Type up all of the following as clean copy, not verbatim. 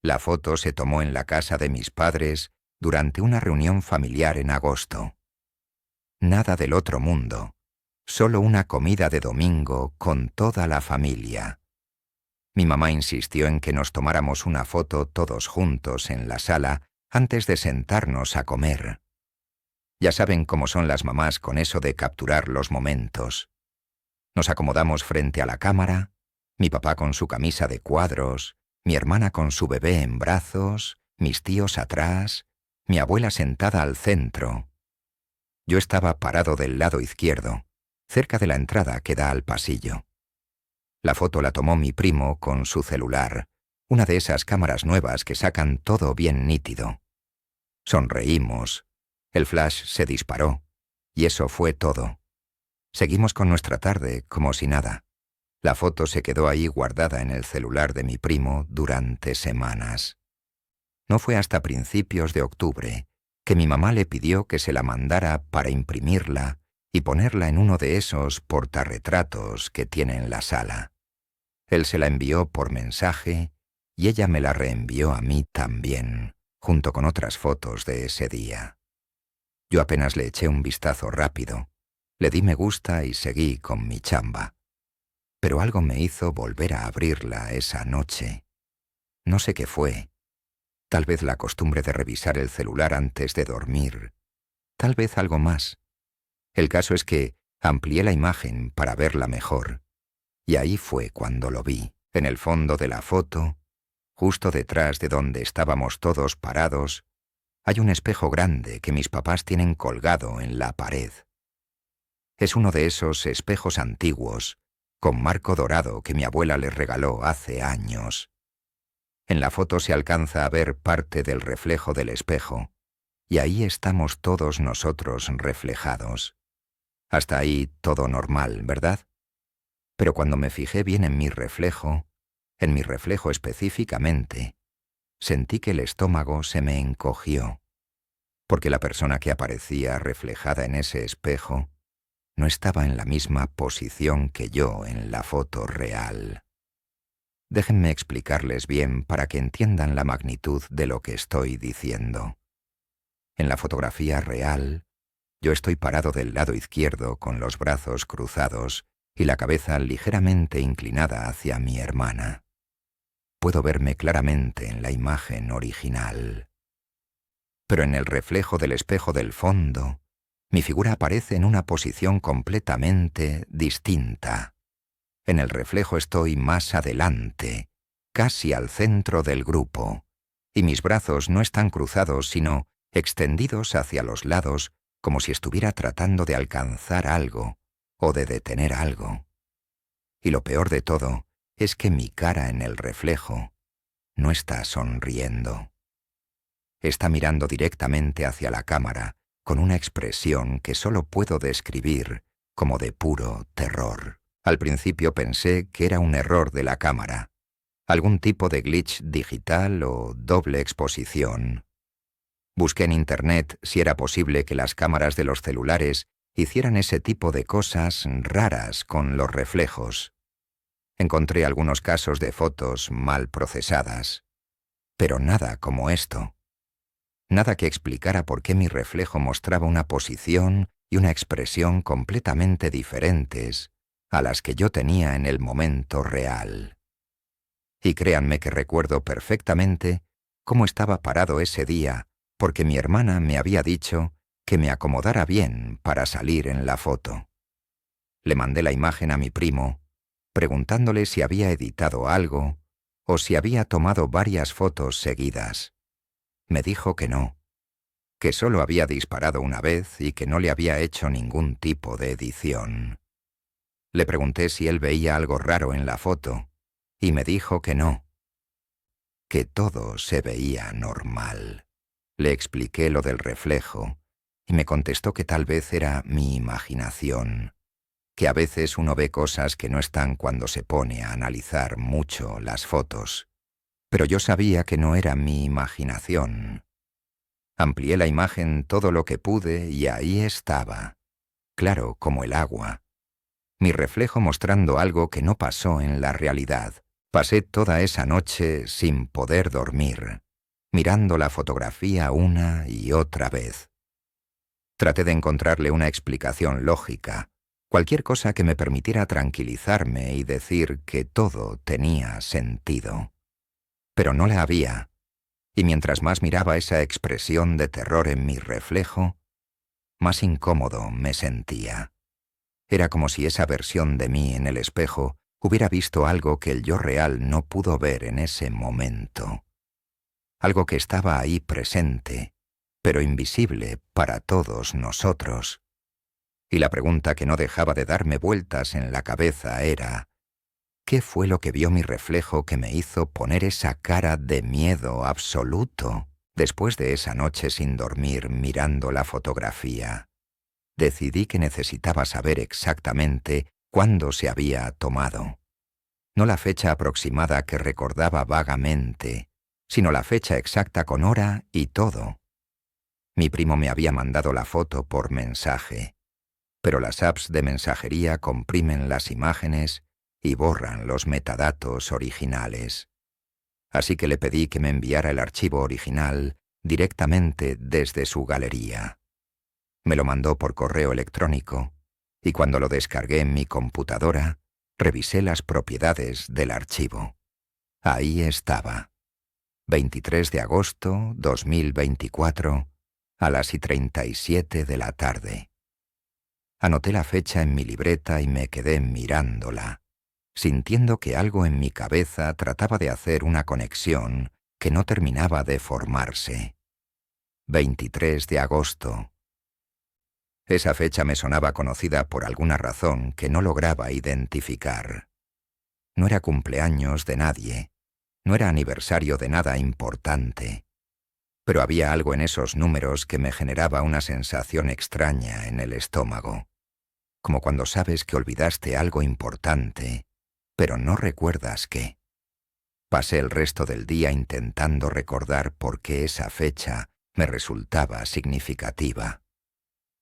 La foto se tomó en la casa de mis padres durante una reunión familiar en agosto. Nada del otro mundo, solo una comida de domingo con toda la familia. Mi mamá insistió en que nos tomáramos una foto todos juntos en la sala antes de sentarnos a comer. Ya saben cómo son las mamás con eso de capturar los momentos. Nos acomodamos frente a la cámara, mi papá con su camisa de cuadros, mi hermana con su bebé en brazos, mis tíos atrás, mi abuela sentada al centro. Yo estaba parado del lado izquierdo, cerca de la entrada que da al pasillo. La foto la tomó mi primo con su celular, una de esas cámaras nuevas que sacan todo bien nítido. Sonreímos, el flash se disparó, y eso fue todo. Seguimos con nuestra tarde como si nada. La foto se quedó ahí guardada en el celular de mi primo durante semanas. No fue hasta principios de octubre que mi mamá le pidió que se la mandara para imprimirla y ponerla en uno de esos portarretratos que tiene en la sala. Él se la envió por mensaje y ella me la reenvió a mí también, junto con otras fotos de ese día. Yo apenas le eché un vistazo rápido, le di me gusta y seguí con mi chamba. Pero algo me hizo volver a abrirla esa noche. No sé qué fue. Tal vez la costumbre de revisar el celular antes de dormir. Tal vez algo más. El caso es que amplié la imagen para verla mejor. Y ahí fue cuando lo vi, en el fondo de la foto, justo detrás de donde estábamos todos parados, hay un espejo grande que mis papás tienen colgado en la pared. Es uno de esos espejos antiguos, con marco dorado que mi abuela les regaló hace años. En la foto se alcanza a ver parte del reflejo del espejo, y ahí estamos todos nosotros reflejados. Hasta ahí todo normal, ¿verdad? Pero cuando me fijé bien en mi reflejo específicamente, sentí que el estómago se me encogió, porque la persona que aparecía reflejada en ese espejo no estaba en la misma posición que yo en la foto real. Déjenme explicarles bien para que entiendan la magnitud de lo que estoy diciendo. En la fotografía real, yo estoy parado del lado izquierdo con los brazos cruzados y la cabeza ligeramente inclinada hacia mi hermana. Puedo verme claramente en la imagen original. Pero en el reflejo del espejo del fondo, mi figura aparece en una posición completamente distinta. En el reflejo estoy más adelante, casi al centro del grupo, y mis brazos no están cruzados sino extendidos hacia los lados como si estuviera tratando de alcanzar algo o de detener algo. Y lo peor de todo es que mi cara en el reflejo no está sonriendo. Está mirando directamente hacia la cámara con una expresión que solo puedo describir como de puro terror. Al principio pensé que era un error de la cámara, algún tipo de glitch digital o doble exposición. Busqué en internet si era posible que las cámaras de los celulares hicieran ese tipo de cosas raras con los reflejos. Encontré algunos casos de fotos mal procesadas, pero nada como esto. Nada que explicara por qué mi reflejo mostraba una posición y una expresión completamente diferentes a las que yo tenía en el momento real. Y créanme que recuerdo perfectamente cómo estaba parado ese día, porque mi hermana me había dicho que me acomodara bien para salir en la foto. Le mandé la imagen a mi primo, preguntándole si había editado algo o si había tomado varias fotos seguidas. Me dijo que no, que solo había disparado una vez y que no le había hecho ningún tipo de edición. Le pregunté si él veía algo raro en la foto y me dijo que no, que todo se veía normal. Le expliqué lo del reflejo y me contestó que tal vez era mi imaginación, que a veces uno ve cosas que no están cuando se pone a analizar mucho las fotos. Pero yo sabía que no era mi imaginación. Amplié la imagen todo lo que pude y ahí estaba, claro como el agua. Mi reflejo mostrando algo que no pasó en la realidad. Pasé toda esa noche sin poder dormir, mirando la fotografía una y otra vez. Traté de encontrarle una explicación lógica, cualquier cosa que me permitiera tranquilizarme y decir que todo tenía sentido. Pero no la había, y mientras más miraba esa expresión de terror en mi reflejo, más incómodo me sentía. Era como si esa versión de mí en el espejo hubiera visto algo que el yo real no pudo ver en ese momento. Algo que estaba ahí presente, pero invisible para todos nosotros. Y la pregunta que no dejaba de darme vueltas en la cabeza era: ¿qué fue lo que vio mi reflejo que me hizo poner esa cara de miedo absoluto después de esa noche sin dormir mirando la fotografía? Decidí que necesitaba saber exactamente cuándo se había tomado. No la fecha aproximada que recordaba vagamente, sino la fecha exacta con hora y todo. Mi primo me había mandado la foto por mensaje, pero las apps de mensajería comprimen las imágenes y borran los metadatos originales. Así que le pedí que me enviara el archivo original directamente desde su galería. Me lo mandó por correo electrónico, y cuando lo descargué en mi computadora, revisé las propiedades del archivo. Ahí estaba. 23 de agosto 2024, a las 1:37 de la tarde. Anoté la fecha en mi libreta y me quedé mirándola, sintiendo que algo en mi cabeza trataba de hacer una conexión que no terminaba de formarse. 23 de agosto. Esa fecha me sonaba conocida por alguna razón que no lograba identificar. No era cumpleaños de nadie, no era aniversario de nada importante, pero había algo en esos números que me generaba una sensación extraña en el estómago, como cuando sabes que olvidaste algo importante, pero no recuerdas qué. Pasé el resto del día intentando recordar por qué esa fecha me resultaba significativa.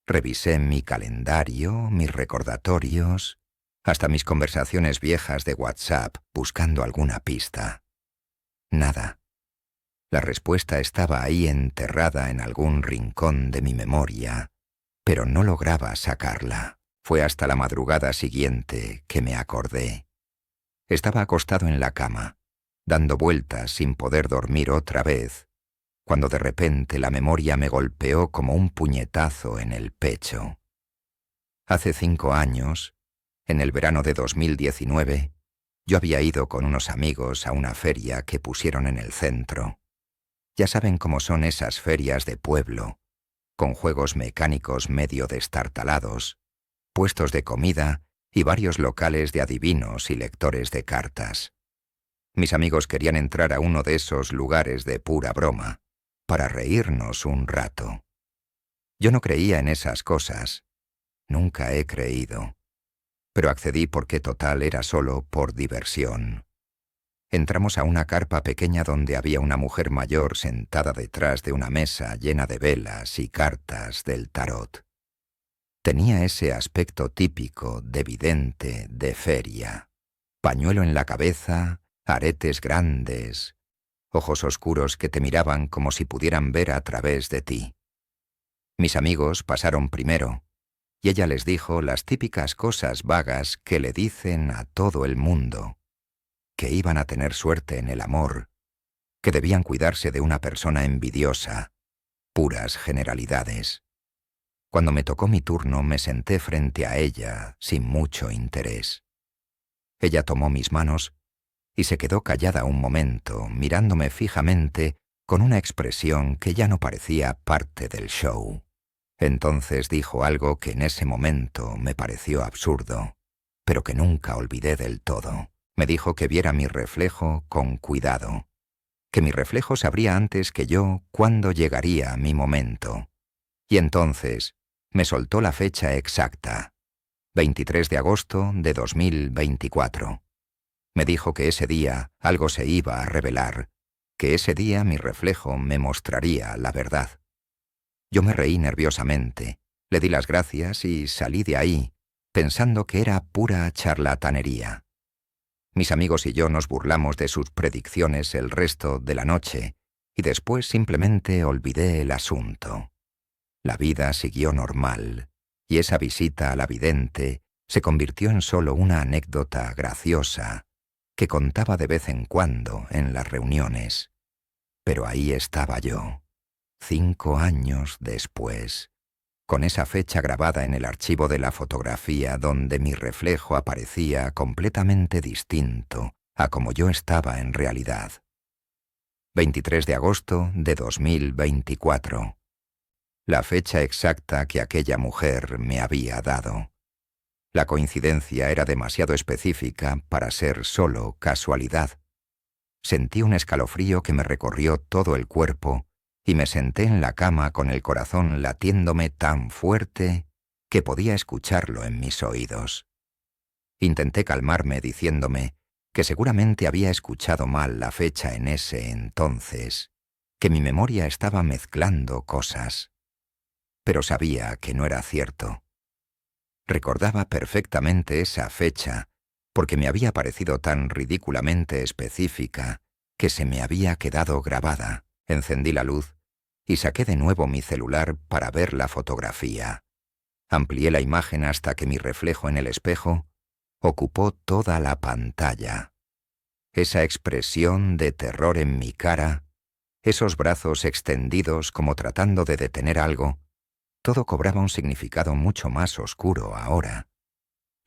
Revisé mi calendario, mis recordatorios, hasta mis conversaciones viejas de WhatsApp buscando alguna pista. Nada. La respuesta estaba ahí enterrada en algún rincón de mi memoria, pero no lograba sacarla. Fue hasta la madrugada siguiente que me acordé. Estaba acostado en la cama, dando vueltas sin poder dormir otra vez, cuando de repente la memoria me golpeó como un puñetazo en el pecho. Hace 5 años, en el verano de 2019, yo había ido con unos amigos a una feria que pusieron en el centro. Ya saben cómo son esas ferias de pueblo, con juegos mecánicos medio destartalados, puestos de comida y varios locales de adivinos y lectores de cartas. Mis amigos querían entrar a uno de esos lugares de pura broma, para reírnos un rato. Yo no creía en esas cosas. Nunca he creído. Pero accedí porque total era solo por diversión. Entramos a una carpa pequeña donde había una mujer mayor sentada detrás de una mesa llena de velas y cartas del tarot. Tenía ese aspecto típico de vidente de feria. Pañuelo en la cabeza, aretes grandes, ojos oscuros que te miraban como si pudieran ver a través de ti. Mis amigos pasaron primero, y ella les dijo las típicas cosas vagas que le dicen a todo el mundo, que iban a tener suerte en el amor, que debían cuidarse de una persona envidiosa, puras generalidades. Cuando me tocó mi turno me senté frente a ella sin mucho interés. Ella tomó mis manos y se quedó callada un momento, mirándome fijamente con una expresión que ya no parecía parte del show. Entonces dijo algo que en ese momento me pareció absurdo, pero que nunca olvidé del todo. Me dijo que viera mi reflejo con cuidado, que mi reflejo sabría antes que yo cuándo llegaría mi momento. Y entonces me soltó la fecha exacta, 23 de agosto de 2024. Me dijo que ese día algo se iba a revelar, que ese día mi reflejo me mostraría la verdad. Yo me reí nerviosamente, le di las gracias y salí de ahí, pensando que era pura charlatanería. Mis amigos y yo nos burlamos de sus predicciones el resto de la noche y después simplemente olvidé el asunto. La vida siguió normal y esa visita a la vidente se convirtió en solo una anécdota graciosa que contaba de vez en cuando en las reuniones. Pero ahí estaba yo, 5 años después, con esa fecha grabada en el archivo de la fotografía donde mi reflejo aparecía completamente distinto a como yo estaba en realidad. 23 de agosto de 2024. La fecha exacta que aquella mujer me había dado. La coincidencia era demasiado específica para ser solo casualidad. Sentí un escalofrío que me recorrió todo el cuerpo y me senté en la cama con el corazón latiéndome tan fuerte que podía escucharlo en mis oídos. Intenté calmarme diciéndome que seguramente había escuchado mal la fecha en ese entonces, que mi memoria estaba mezclando cosas. Pero sabía que no era cierto. Recordaba perfectamente esa fecha, porque me había parecido tan ridículamente específica que se me había quedado grabada. Encendí la luz y saqué de nuevo mi celular para ver la fotografía. Amplié la imagen hasta que mi reflejo en el espejo ocupó toda la pantalla. Esa expresión de terror en mi cara, esos brazos extendidos como tratando de detener algo, todo cobraba un significado mucho más oscuro ahora.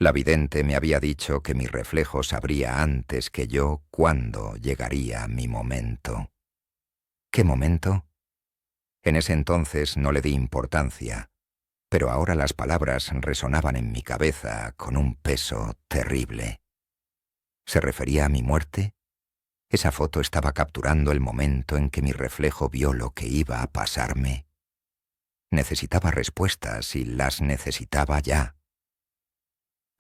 La vidente me había dicho que mi reflejo sabría antes que yo cuándo llegaría mi momento. ¿Qué momento? En ese entonces no le di importancia, pero ahora las palabras resonaban en mi cabeza con un peso terrible. ¿Se refería a mi muerte? Esa foto estaba capturando el momento en que mi reflejo vio lo que iba a pasarme. Necesitaba respuestas y las necesitaba ya.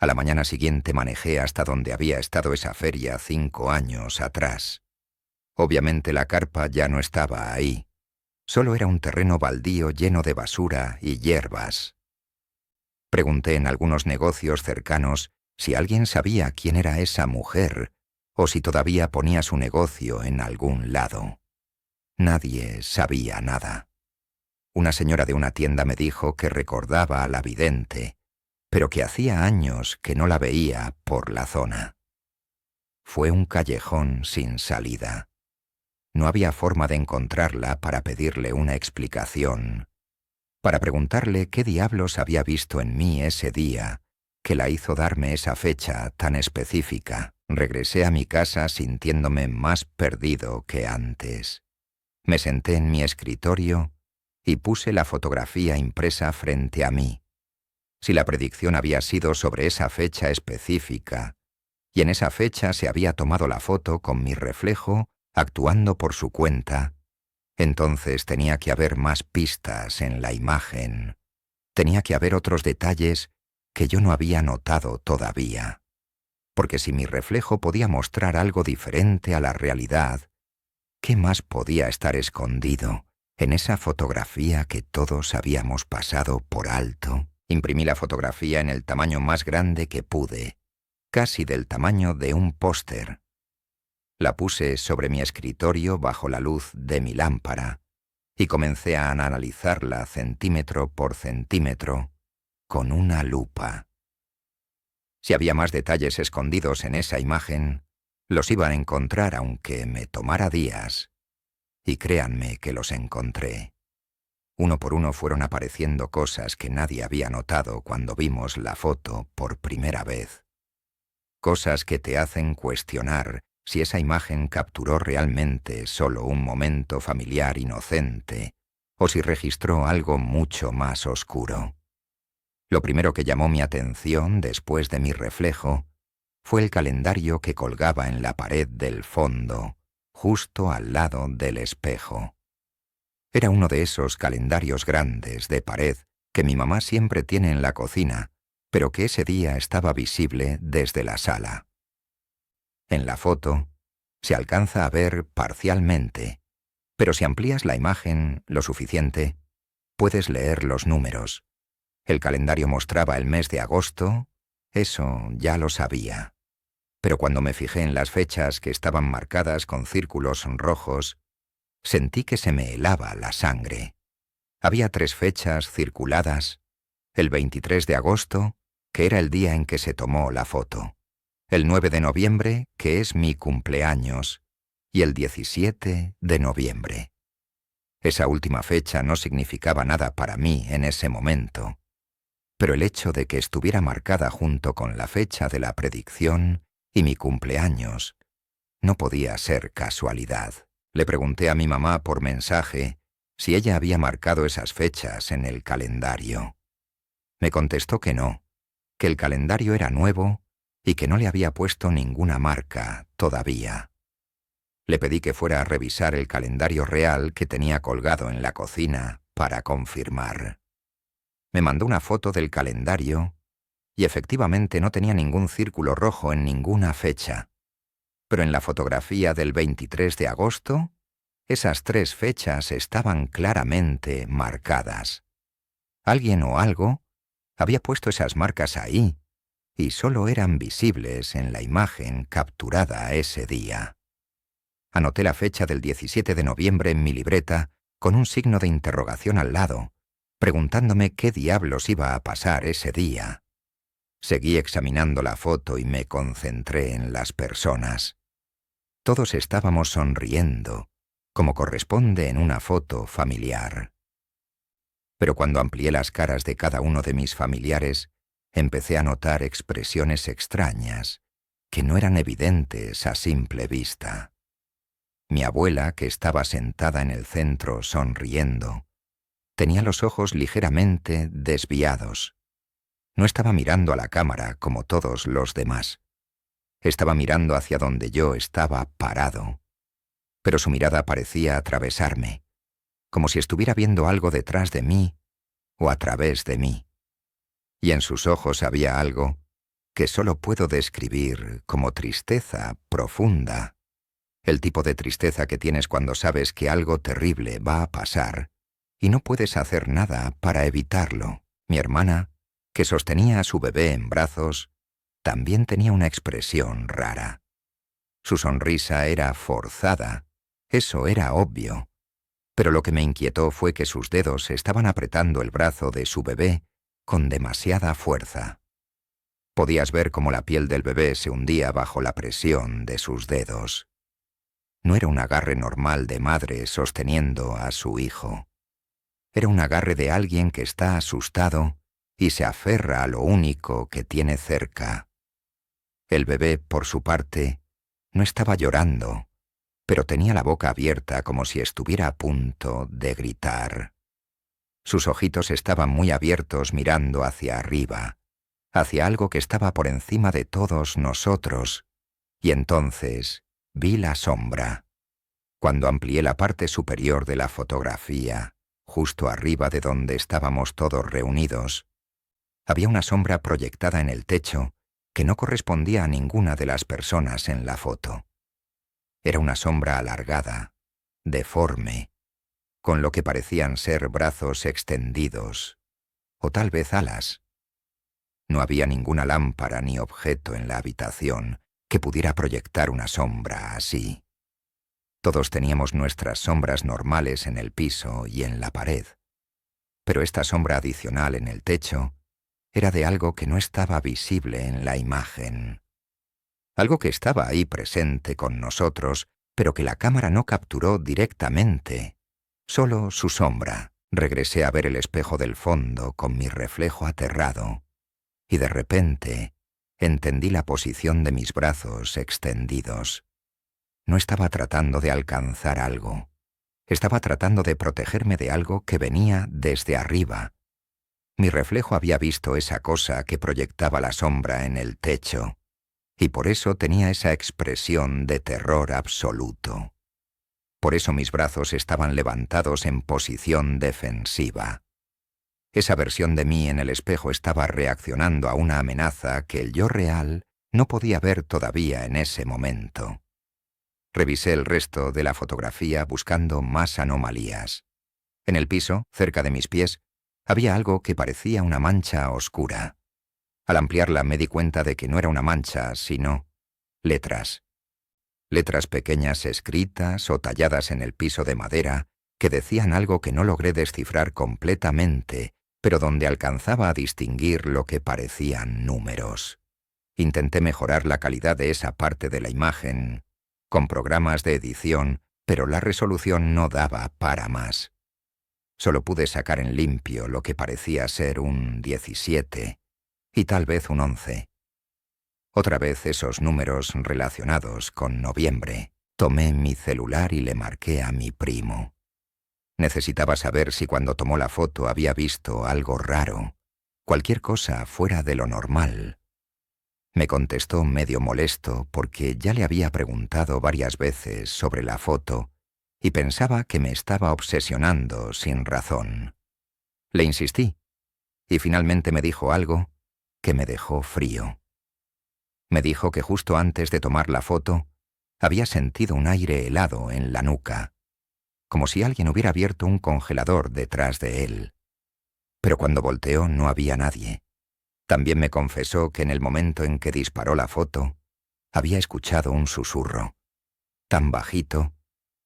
A la mañana siguiente manejé hasta donde había estado esa feria 5 años atrás. Obviamente la carpa ya no estaba ahí. Solo era un terreno baldío lleno de basura y hierbas. Pregunté en algunos negocios cercanos si alguien sabía quién era esa mujer o si todavía ponía su negocio en algún lado. Nadie sabía nada. Una señora de una tienda me dijo que recordaba a la vidente, pero que hacía años que no la veía por la zona. Fue un callejón sin salida. No había forma de encontrarla para pedirle una explicación, para preguntarle qué diablos había visto en mí ese día que la hizo darme esa fecha tan específica. Regresé a mi casa sintiéndome más perdido que antes. Me senté en mi escritorio y puse la fotografía impresa frente a mí. Si la predicción había sido sobre esa fecha específica, y en esa fecha se había tomado la foto con mi reflejo actuando por su cuenta, entonces tenía que haber más pistas en la imagen. Tenía que haber otros detalles que yo no había notado todavía. Porque si mi reflejo podía mostrar algo diferente a la realidad, ¿qué más podía estar escondido en esa fotografía que todos habíamos pasado por alto? Imprimí la fotografía en el tamaño más grande que pude, casi del tamaño de un póster. La puse sobre mi escritorio bajo la luz de mi lámpara y comencé a analizarla centímetro por centímetro con una lupa. Si había más detalles escondidos en esa imagen, los iba a encontrar aunque me tomara días. Y créanme que los encontré. Uno por uno fueron apareciendo cosas que nadie había notado cuando vimos la foto por primera vez. Cosas que te hacen cuestionar si esa imagen capturó realmente solo un momento familiar inocente o si registró algo mucho más oscuro. Lo primero que llamó mi atención después de mi reflejo fue el calendario que colgaba en la pared del fondo, justo al lado del espejo. Era uno de esos calendarios grandes de pared que mi mamá siempre tiene en la cocina, pero que ese día estaba visible desde la sala. En la foto se alcanza a ver parcialmente, pero si amplías la imagen lo suficiente, puedes leer los números. El calendario mostraba el mes de agosto, eso ya lo sabía. Pero cuando me fijé en las fechas que estaban marcadas con círculos rojos, sentí que se me helaba la sangre. Había 3 fechas circuladas: el 23 de agosto, que era el día en que se tomó la foto; el 9 de noviembre, que es mi cumpleaños; y el 17 de noviembre. Esa última fecha no significaba nada para mí en ese momento, pero el hecho de que estuviera marcada junto con la fecha de la predicción y mi cumpleaños no podía ser casualidad. Le pregunté a mi mamá por mensaje si ella había marcado esas fechas en el calendario. Me contestó que no, que el calendario era nuevo y que no le había puesto ninguna marca todavía. Le pedí que fuera a revisar el calendario real que tenía colgado en la cocina para confirmar. Me mandó una foto del calendario y efectivamente no tenía ningún círculo rojo en ninguna fecha. Pero en la fotografía del 23 de agosto, esas 3 fechas estaban claramente marcadas. Alguien o algo había puesto esas marcas ahí y solo eran visibles en la imagen capturada ese día. Anoté la fecha del 17 de noviembre en mi libreta con un signo de interrogación al lado, preguntándome qué diablos iba a pasar ese día. Seguí examinando la foto y me concentré en las personas. Todos estábamos sonriendo, como corresponde en una foto familiar. Pero cuando amplié las caras de cada uno de mis familiares, empecé a notar expresiones extrañas que no eran evidentes a simple vista. Mi abuela, que estaba sentada en el centro sonriendo, tenía los ojos ligeramente desviados. No estaba mirando a la cámara como todos los demás. Estaba mirando hacia donde yo estaba parado, pero su mirada parecía atravesarme, como si estuviera viendo algo detrás de mí o a través de mí. Y en sus ojos había algo que solo puedo describir como tristeza profunda, el tipo de tristeza que tienes cuando sabes que algo terrible va a pasar y no puedes hacer nada para evitarlo. Mi hermana, que sostenía a su bebé en brazos, también tenía una expresión rara. Su sonrisa era forzada, eso era obvio, pero lo que me inquietó fue que sus dedos estaban apretando el brazo de su bebé con demasiada fuerza. Podías ver cómo la piel del bebé se hundía bajo la presión de sus dedos. No era un agarre normal de madre sosteniendo a su hijo. Era un agarre de alguien que está asustado y se aferra a lo único que tiene cerca. El bebé, por su parte, no estaba llorando, pero tenía la boca abierta como si estuviera a punto de gritar. Sus ojitos estaban muy abiertos mirando hacia arriba, hacia algo que estaba por encima de todos nosotros, y entonces vi la sombra. Cuando amplié la parte superior de la fotografía, justo arriba de donde estábamos todos reunidos, había una sombra proyectada en el techo que no correspondía a ninguna de las personas en la foto. Era una sombra alargada, deforme, con lo que parecían ser brazos extendidos, o tal vez alas. No había ninguna lámpara ni objeto en la habitación que pudiera proyectar una sombra así. Todos teníamos nuestras sombras normales en el piso y en la pared, pero esta sombra adicional en el techo era de algo que no estaba visible en la imagen. Algo que estaba ahí presente con nosotros, pero que la cámara no capturó directamente, solo su sombra. Regresé a ver el espejo del fondo con mi reflejo aterrado, y de repente entendí la posición de mis brazos extendidos. No estaba tratando de alcanzar algo, estaba tratando de protegerme de algo que venía desde arriba. Mi reflejo había visto esa cosa que proyectaba la sombra en el techo, y por eso tenía esa expresión de terror absoluto. Por eso mis brazos estaban levantados en posición defensiva. Esa versión de mí en el espejo estaba reaccionando a una amenaza que el yo real no podía ver todavía en ese momento. Revisé el resto de la fotografía buscando más anomalías. En el piso, cerca de mis pies, había algo que parecía una mancha oscura. Al ampliarla me di cuenta de que no era una mancha, sino letras. Letras pequeñas escritas o talladas en el piso de madera que decían algo que no logré descifrar completamente, pero donde alcanzaba a distinguir lo que parecían números. Intenté mejorar la calidad de esa parte de la imagen con programas de edición, pero la resolución no daba para más. Solo pude sacar en limpio lo que parecía ser un 17 y tal vez un 11. Otra vez esos números relacionados con noviembre. Tomé mi celular y le marqué a mi primo. Necesitaba saber si cuando tomó la foto había visto algo raro, cualquier cosa fuera de lo normal. Me contestó medio molesto porque ya le había preguntado varias veces sobre la foto y pensaba que me estaba obsesionando sin razón. Le insistí y finalmente me dijo algo que me dejó frío. Me dijo que justo antes de tomar la foto había sentido un aire helado en la nuca, como si alguien hubiera abierto un congelador detrás de él. Pero cuando volteó no había nadie. También me confesó que en el momento en que disparó la foto, había escuchado un susurro, tan bajito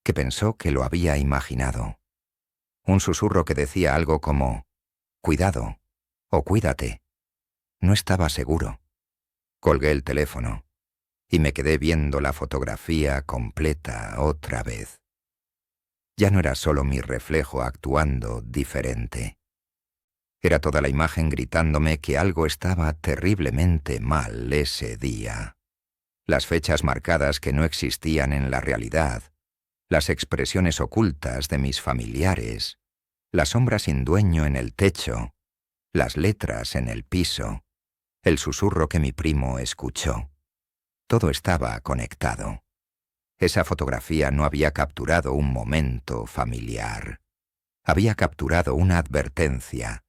que pensó que lo había imaginado. Un susurro que decía algo como, «Cuidado» o «Cuídate». No estaba seguro. Colgué el teléfono y me quedé viendo la fotografía completa otra vez. Ya no era solo mi reflejo actuando diferente. Era toda la imagen gritándome que algo estaba terriblemente mal ese día. Las fechas marcadas que no existían en la realidad, las expresiones ocultas de mis familiares, la sombra sin dueño en el techo, las letras en el piso, el susurro que mi primo escuchó. Todo estaba conectado. Esa fotografía no había capturado un momento familiar. Había capturado una advertencia,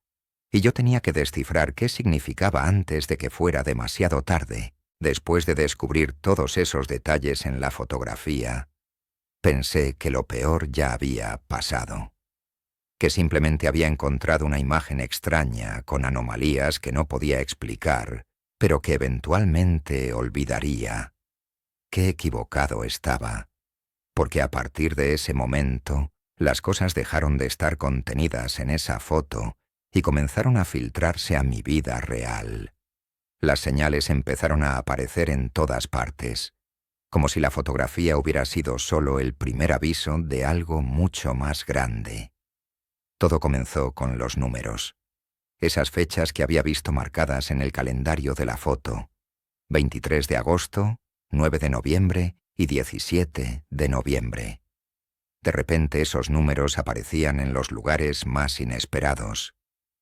y yo tenía que descifrar qué significaba antes de que fuera demasiado tarde. Después de descubrir todos esos detalles en la fotografía, pensé que lo peor ya había pasado, que simplemente había encontrado una imagen extraña con anomalías que no podía explicar, pero que eventualmente olvidaría. Qué equivocado estaba, porque a partir de ese momento, las cosas dejaron de estar contenidas en esa foto y comenzaron a filtrarse a mi vida real. Las señales empezaron a aparecer en todas partes, como si la fotografía hubiera sido solo el primer aviso de algo mucho más grande. Todo comenzó con los números, esas fechas que había visto marcadas en el calendario de la foto: 23 de agosto, 9 de noviembre y 17 de noviembre. De repente esos números aparecían en los lugares más inesperados.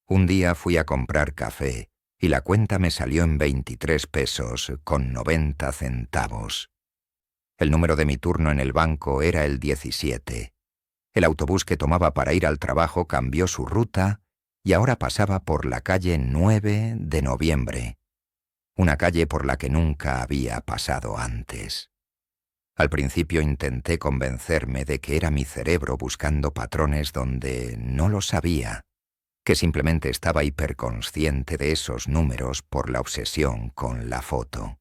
Un día fui a comprar café y la cuenta me salió en 23 pesos con 90 centavos. El número de mi turno en el banco era el 17. El autobús que tomaba para ir al trabajo cambió su ruta y ahora pasaba por la calle 9 de noviembre, una calle por la que nunca había pasado antes. Al principio intenté convencerme de que era mi cerebro buscando patrones donde no lo sabía, que simplemente estaba hiperconsciente de esos números por la obsesión con la foto.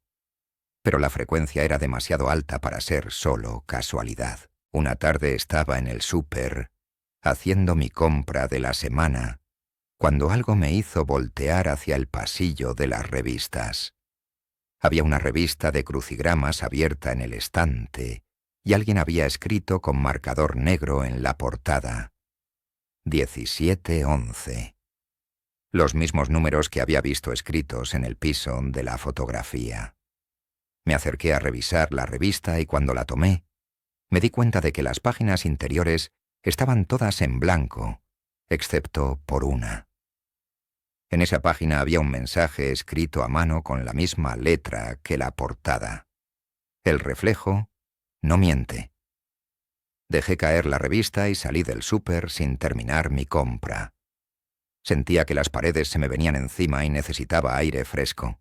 Pero la frecuencia era demasiado alta para ser solo casualidad. Una tarde estaba en el súper, haciendo mi compra de la semana, cuando algo me hizo voltear hacia el pasillo de las revistas. Había una revista de crucigramas abierta en el estante y alguien había escrito con marcador negro en la portada: 1711. Los mismos números que había visto escritos en el piso de la fotografía. Me acerqué a revisar la revista y cuando la tomé, me di cuenta de que las páginas interiores estaban todas en blanco, excepto por una. En esa página había un mensaje escrito a mano con la misma letra que la portada: el reflejo no miente. Dejé caer la revista y salí del súper sin terminar mi compra. Sentía que las paredes se me venían encima y necesitaba aire fresco.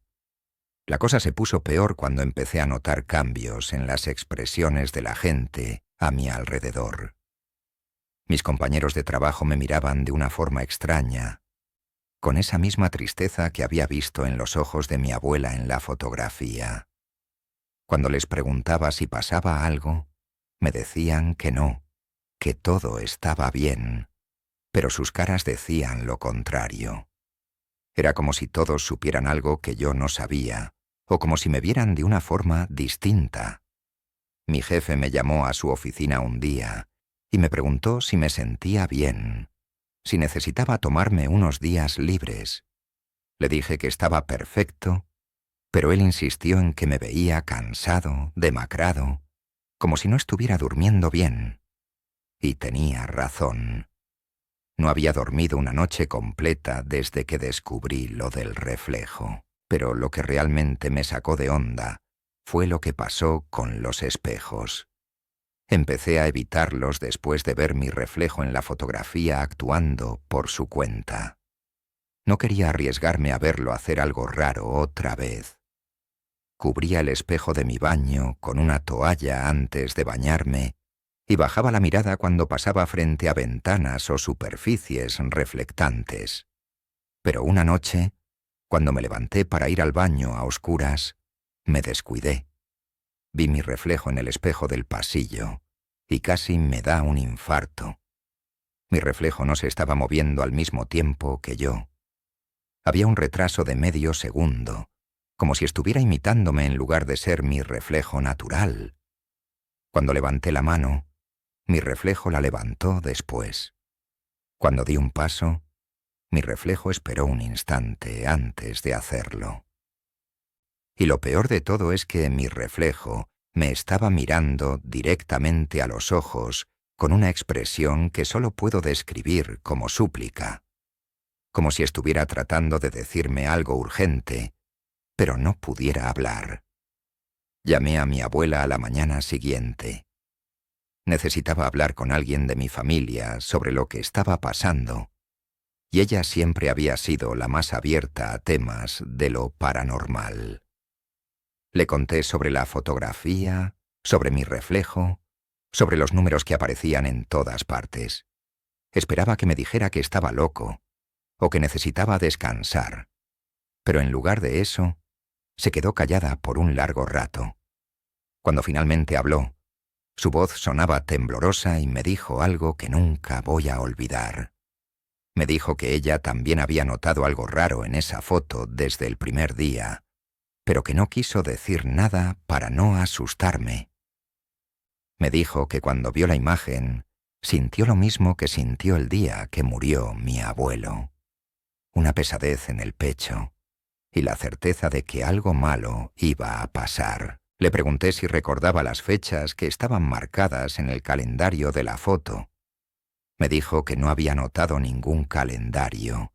La cosa se puso peor cuando empecé a notar cambios en las expresiones de la gente a mi alrededor. Mis compañeros de trabajo me miraban de una forma extraña, con esa misma tristeza que había visto en los ojos de mi abuela en la fotografía. Cuando les preguntaba si pasaba algo, me decían que no, que todo estaba bien, pero sus caras decían lo contrario. Era como si todos supieran algo que yo no sabía, o como si me vieran de una forma distinta. Mi jefe me llamó a su oficina un día y me preguntó si me sentía bien, si necesitaba tomarme unos días libres. Le dije que estaba perfecto, pero él insistió en que me veía cansado, demacrado, como si no estuviera durmiendo bien. Y tenía razón. No había dormido una noche completa desde que descubrí lo del reflejo. Pero lo que realmente me sacó de onda fue lo que pasó con los espejos. Empecé a evitarlos después de ver mi reflejo en la fotografía actuando por su cuenta. No quería arriesgarme a verlo hacer algo raro otra vez. Cubría el espejo de mi baño con una toalla antes de bañarme y bajaba la mirada cuando pasaba frente a ventanas o superficies reflectantes. Pero una noche, cuando me levanté para ir al baño a oscuras, me descuidé. Vi mi reflejo en el espejo del pasillo y casi me da un infarto. Mi reflejo no se estaba moviendo al mismo tiempo que yo. Había un retraso de medio segundo, como si estuviera imitándome en lugar de ser mi reflejo natural. Cuando levanté la mano, mi reflejo la levantó después. Cuando di un paso, mi reflejo esperó un instante antes de hacerlo. Y lo peor de todo es que mi reflejo me estaba mirando directamente a los ojos con una expresión que solo puedo describir como súplica, como si estuviera tratando de decirme algo urgente, pero no pudiera hablar. Llamé a mi abuela a la mañana siguiente. Necesitaba hablar con alguien de mi familia sobre lo que estaba pasando, y ella siempre había sido la más abierta a temas de lo paranormal. Le conté sobre la fotografía, sobre mi reflejo, sobre los números que aparecían en todas partes. Esperaba que me dijera que estaba loco o que necesitaba descansar, pero en lugar de eso, se quedó callada por un largo rato. Cuando finalmente habló, su voz sonaba temblorosa y me dijo algo que nunca voy a olvidar. Me dijo que ella también había notado algo raro en esa foto desde el primer día, pero que no quiso decir nada para no asustarme. Me dijo que cuando vio la imagen, sintió lo mismo que sintió el día que murió mi abuelo. Una pesadez en el pecho y la certeza de que algo malo iba a pasar. Le pregunté si recordaba las fechas que estaban marcadas en el calendario de la foto. Me dijo que no había notado ningún calendario,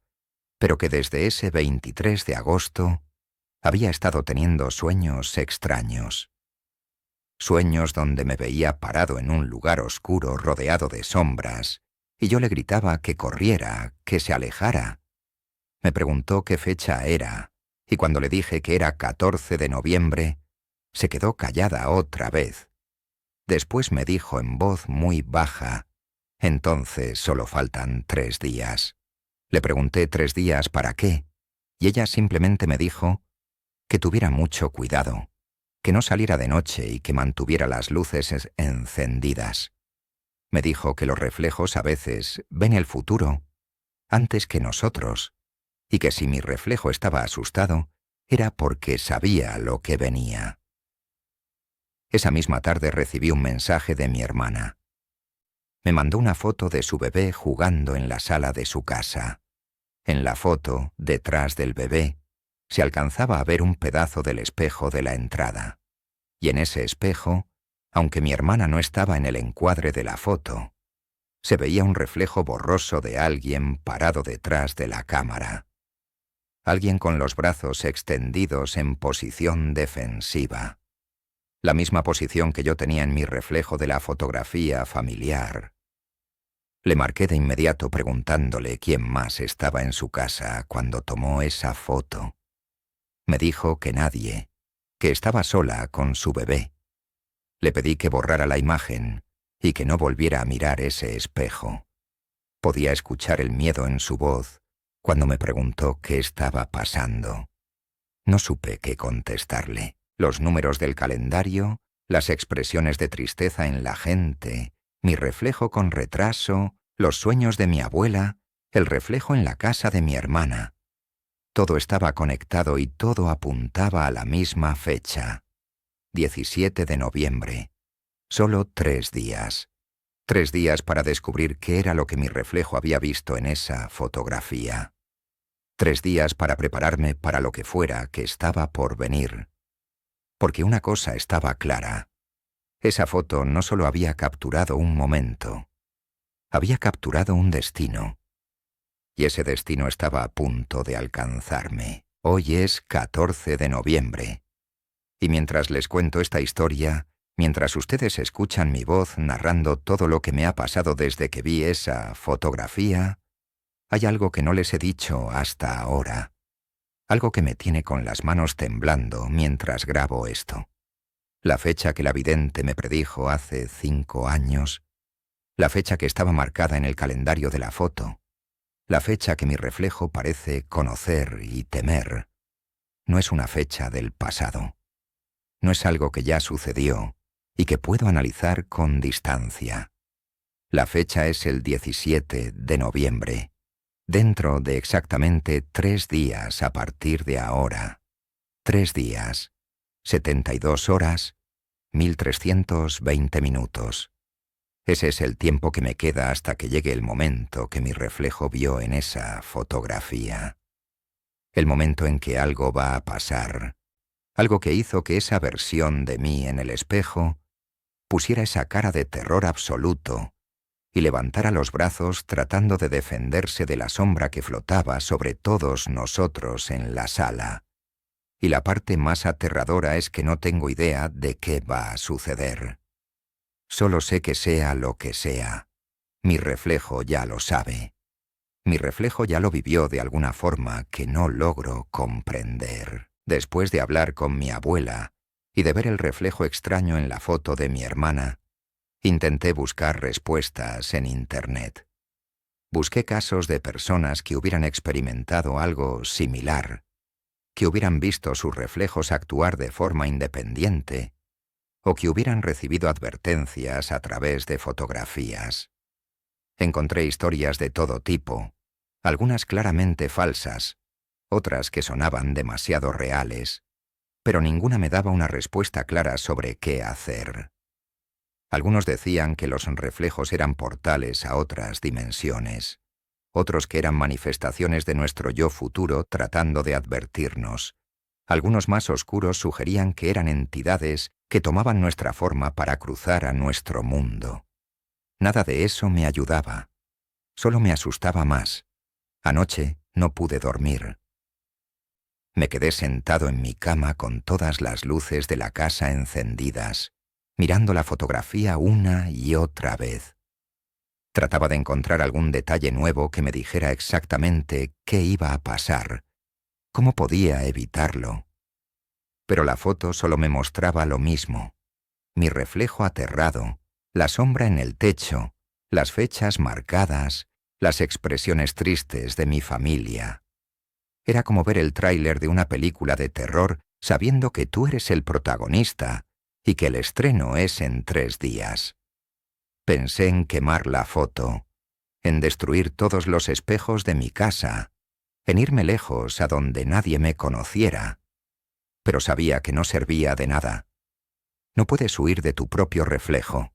pero que desde ese 23 de agosto había estado teniendo sueños extraños. Sueños donde me veía parado en un lugar oscuro rodeado de sombras, y yo le gritaba que corriera, que se alejara. Me preguntó qué fecha era, y cuando le dije que era 14 de noviembre, se quedó callada otra vez. Después me dijo en voz muy baja: «Entonces solo faltan 3 días». Le pregunté 3 días para qué, y ella simplemente me dijo que tuviera mucho cuidado, que no saliera de noche y que mantuviera las luces encendidas. Me dijo que los reflejos a veces ven el futuro antes que nosotros, y que si mi reflejo estaba asustado, era porque sabía lo que venía. Esa misma tarde recibí un mensaje de mi hermana. Me mandó una foto de su bebé jugando en la sala de su casa. En la foto, detrás del bebé, se alcanzaba a ver un pedazo del espejo de la entrada. Y en ese espejo, aunque mi hermana no estaba en el encuadre de la foto, se veía un reflejo borroso de alguien parado detrás de la cámara. Alguien con los brazos extendidos en posición defensiva. La misma posición que yo tenía en mi reflejo de la fotografía familiar. Le marqué de inmediato preguntándole quién más estaba en su casa cuando tomó esa foto. Me dijo que nadie, que estaba sola con su bebé. Le pedí que borrara la imagen y que no volviera a mirar ese espejo. Podía escuchar el miedo en su voz cuando me preguntó qué estaba pasando. No supe qué contestarle. los números del calendario, las expresiones de tristeza en la gente, mi reflejo con retraso, los sueños de mi abuela, el reflejo en la casa de mi hermana. Todo estaba conectado y todo apuntaba a la misma fecha. 17 de noviembre. Solo 3 días. 3 días para descubrir qué era lo que mi reflejo había visto en esa fotografía. 3 días para prepararme para lo que fuera que estaba por venir. Porque una cosa estaba clara. Esa foto no solo había capturado un momento, había capturado un destino. Y ese destino estaba a punto de alcanzarme. Hoy es 14 de noviembre. Y mientras les cuento esta historia, mientras ustedes escuchan mi voz narrando todo lo que me ha pasado desde que vi esa fotografía, hay algo que no les he dicho hasta ahora. Algo que me tiene con las manos temblando mientras grabo esto. La fecha que la vidente me predijo hace 5 años. La fecha que estaba marcada en el calendario de la foto. La fecha que mi reflejo parece conocer y temer. No es una fecha del pasado. No es algo que ya sucedió y que puedo analizar con distancia. La fecha es el 17 de noviembre. Dentro de exactamente 3 días a partir de ahora. 3 días, 72 horas, 1320 minutos. Ese es el tiempo que me queda hasta que llegue el momento que mi reflejo vio en esa fotografía. El momento en que algo va a pasar. Algo que hizo que esa versión de mí en el espejo pusiera esa cara de terror absoluto y levantara los brazos tratando de defenderse de la sombra que flotaba sobre todos nosotros en la sala. Y la parte más aterradora es que no tengo idea de qué va a suceder. Solo sé que sea lo que sea. Mi reflejo ya lo sabe. Mi reflejo ya lo vivió de alguna forma que no logro comprender. Después de hablar con mi abuela y de ver el reflejo extraño en la foto de mi hermana, intenté buscar respuestas en Internet. Busqué casos de personas que hubieran experimentado algo similar, que hubieran visto sus reflejos actuar de forma independiente o que hubieran recibido advertencias a través de fotografías. Encontré historias de todo tipo, algunas claramente falsas, otras que sonaban demasiado reales, pero ninguna me daba una respuesta clara sobre qué hacer. Algunos decían que los reflejos eran portales a otras dimensiones, otros que eran manifestaciones de nuestro yo futuro tratando de advertirnos. Algunos más oscuros sugerían que eran entidades que tomaban nuestra forma para cruzar a nuestro mundo. Nada de eso me ayudaba. Solo me asustaba más. Anoche no pude dormir. Me quedé sentado en mi cama con todas las luces de la casa encendidas, mirando la fotografía una y otra vez. Trataba de encontrar algún detalle nuevo que me dijera exactamente qué iba a pasar, cómo podía evitarlo. Pero la foto solo me mostraba lo mismo. Mi reflejo aterrado, la sombra en el techo, las fechas marcadas, las expresiones tristes de mi familia. Era como ver el tráiler de una película de terror sabiendo que tú eres el protagonista y que el estreno es en 3 días. Pensé en quemar la foto, en destruir todos los espejos de mi casa, en irme lejos a donde nadie me conociera. Pero sabía que no servía de nada. No puedes huir de tu propio reflejo.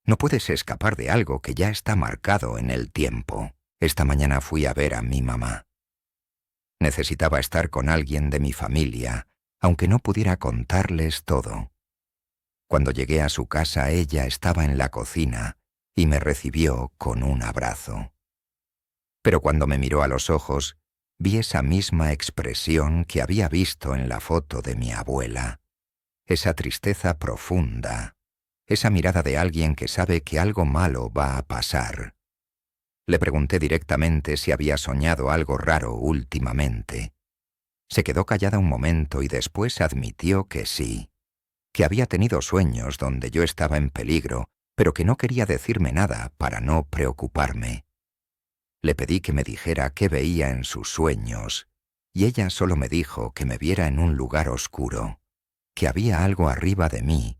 No puedes escapar de algo que ya está marcado en el tiempo. Esta mañana fui a ver a mi mamá. Necesitaba estar con alguien de mi familia, aunque no pudiera contarles todo. Cuando llegué a su casa, ella estaba en la cocina y me recibió con un abrazo. Pero cuando me miró a los ojos, vi esa misma expresión que había visto en la foto de mi abuela. Esa tristeza profunda, esa mirada de alguien que sabe que algo malo va a pasar. Le pregunté directamente si había soñado algo raro últimamente. Se quedó callada un momento y después admitió que sí, que había tenido sueños donde yo estaba en peligro, pero que no quería decirme nada para no preocuparme. Le pedí que me dijera qué veía en sus sueños, y ella solo me dijo que me viera en un lugar oscuro, que había algo arriba de mí,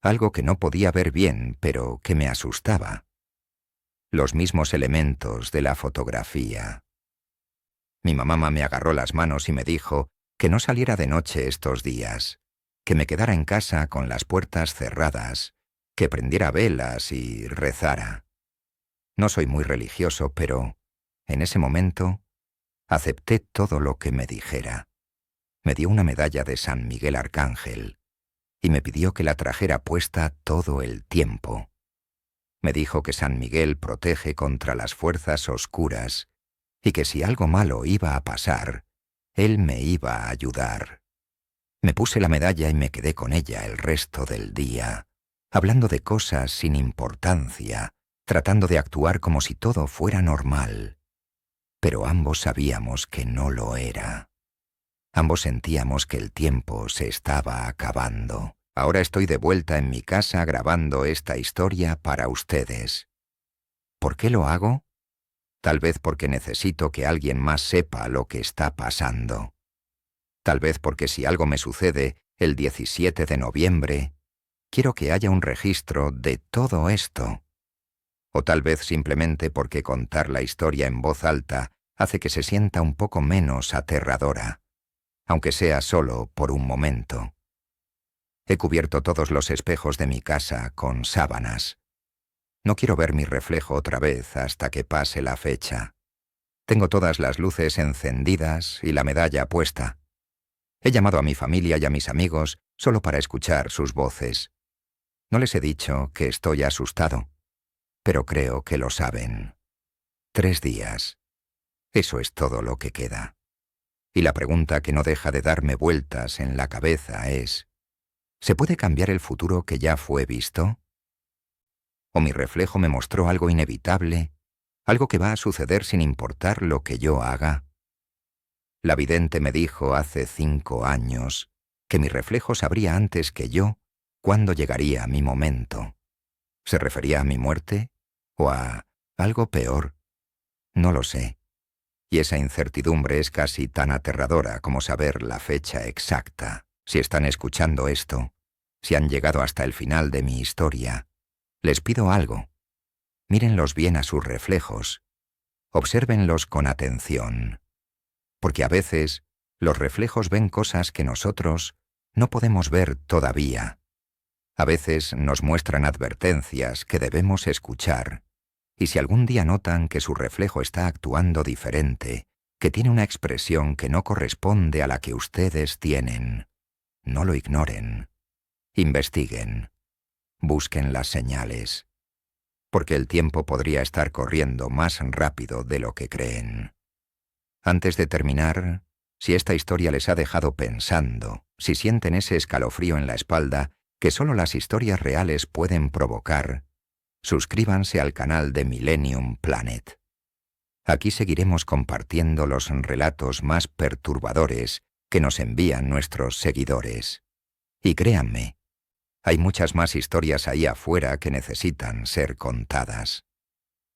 algo que no podía ver bien, pero que me asustaba. Los mismos elementos de la fotografía. Mi mamá me agarró las manos y me dijo que no saliera de noche estos días, que me quedara en casa con las puertas cerradas, que prendiera velas y rezara. No soy muy religioso, pero en ese momento acepté todo lo que me dijera. Me dio una medalla de San Miguel Arcángel y me pidió que la trajera puesta todo el tiempo. Me dijo que San Miguel protege contra las fuerzas oscuras y que si algo malo iba a pasar, él me iba a ayudar. Me puse la medalla y me quedé con ella el resto del día, hablando de cosas sin importancia, tratando de actuar como si todo fuera normal. Pero ambos sabíamos que no lo era. Ambos sentíamos que el tiempo se estaba acabando. Ahora estoy de vuelta en mi casa grabando esta historia para ustedes. ¿Por qué lo hago? Tal vez porque necesito que alguien más sepa lo que está pasando. Tal vez porque si algo me sucede el 17 de noviembre, quiero que haya un registro de todo esto. O tal vez simplemente porque contar la historia en voz alta hace que se sienta un poco menos aterradora, aunque sea solo por un momento. He cubierto todos los espejos de mi casa con sábanas. No quiero ver mi reflejo otra vez hasta que pase la fecha. Tengo todas las luces encendidas y la medalla puesta. He llamado a mi familia y a mis amigos solo para escuchar sus voces. No les he dicho que estoy asustado, pero creo que lo saben. 3 días. Eso es todo lo que queda. Y la pregunta que no deja de darme vueltas en la cabeza es: ¿se puede cambiar el futuro que ya fue visto? ¿O mi reflejo me mostró algo inevitable, algo que va a suceder sin importar lo que yo haga? La vidente me dijo hace 5 años que mi reflejo sabría antes que yo cuándo llegaría mi momento. ¿Se refería a mi muerte? ¿O a algo peor? No lo sé. Y esa incertidumbre es casi tan aterradora como saber la fecha exacta. Si están escuchando esto, si han llegado hasta el final de mi historia, les pido algo. Mírenlos bien a sus reflejos. Obsérvenlos con atención. Porque a veces los reflejos ven cosas que nosotros no podemos ver todavía. A veces nos muestran advertencias que debemos escuchar. Y si algún día notan que su reflejo está actuando diferente, que tiene una expresión que no corresponde a la que ustedes tienen, no lo ignoren. Investiguen. Busquen las señales. Porque el tiempo podría estar corriendo más rápido de lo que creen. Antes de terminar, si esta historia les ha dejado pensando, si sienten ese escalofrío en la espalda que solo las historias reales pueden provocar, suscríbanse al canal de Millennium Planet. Aquí seguiremos compartiendo los relatos más perturbadores que nos envían nuestros seguidores. Y créanme, hay muchas más historias ahí afuera que necesitan ser contadas.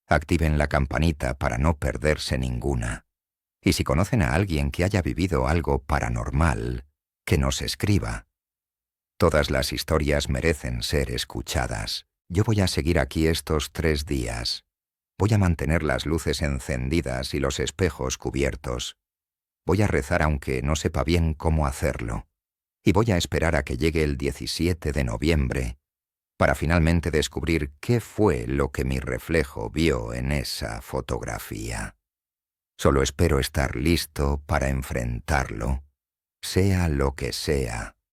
Activen la campanita para no perderse ninguna. Y si conocen a alguien que haya vivido algo paranormal, que nos escriba. Todas las historias merecen ser escuchadas. Yo voy a seguir aquí estos 3 días. Voy a mantener las luces encendidas y los espejos cubiertos. Voy a rezar aunque no sepa bien cómo hacerlo. Y voy a esperar a que llegue el 17 de noviembre para finalmente descubrir qué fue lo que mi reflejo vio en esa fotografía. Solo espero estar listo para enfrentarlo, sea lo que sea.